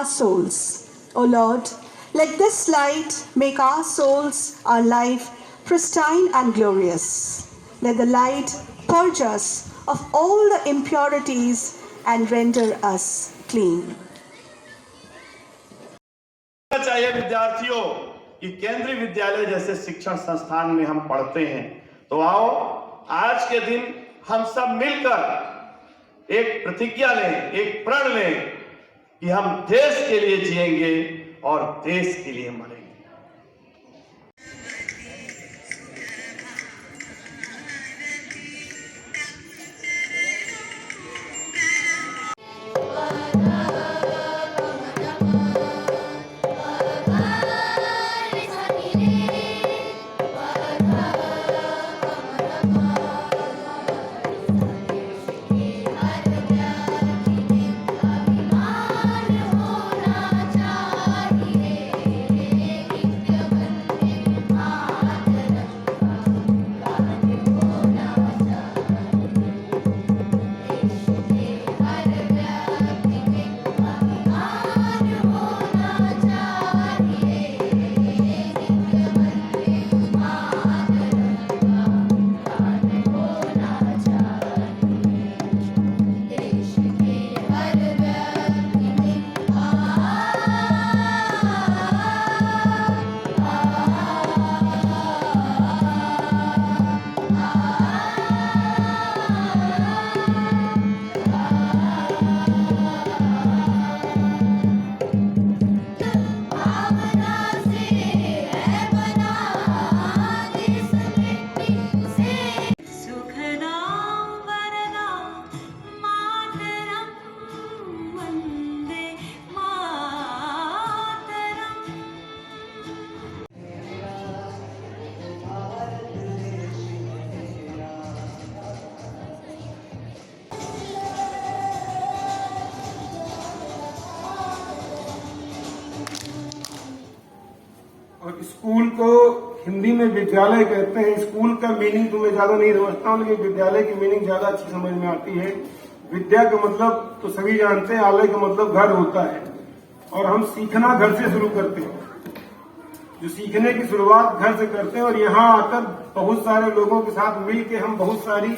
our souls. O Lord, let this light make our souls, our life, pristine and glorious. Let the light purge us of all the impurities and render us clean. चाहिए विद्यार्थियों कि केंद्रीय विद्यालय जैसे शिक्षण संस्थान में हम पढ़ते हैं, तो आओ आज के दिन हम सब मिलकर एक प्रतिज्ञा लें, एक प्रण लें कि हम देश के लिए जिएंगे और देश के लिए मरेंगे। और स्कूल को हिंदी में विद्यालय कहते हैं। स्कूल का मीनिंग तो मैं ज्यादा नहीं समझता हूँ, लेकिन विद्यालय की मीनिंग ज्यादा अच्छी समझ में आती है। विद्या का मतलब तो सभी जानते हैं, आलय का मतलब घर होता है, और हम सीखना घर से शुरू करते हैं। जो सीखने की शुरुआत घर से करते हैं, और यहाँ आकर बहुत सारे लोगों के साथ मिल के हम बहुत सारी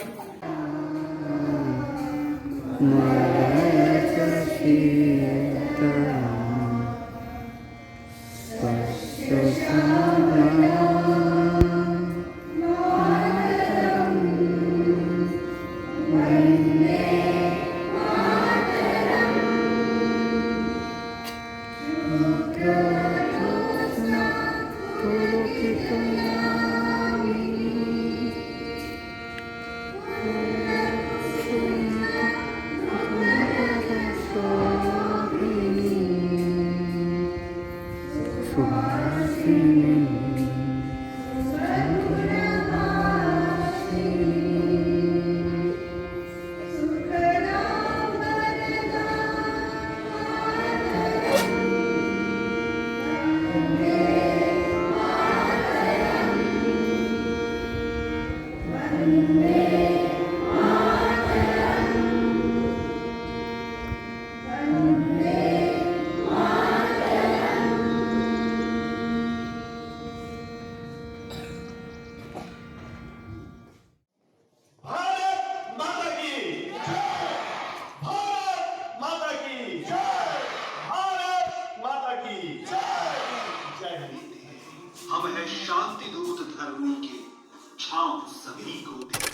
हम है शांति दूत धर्म के, छांव सभी को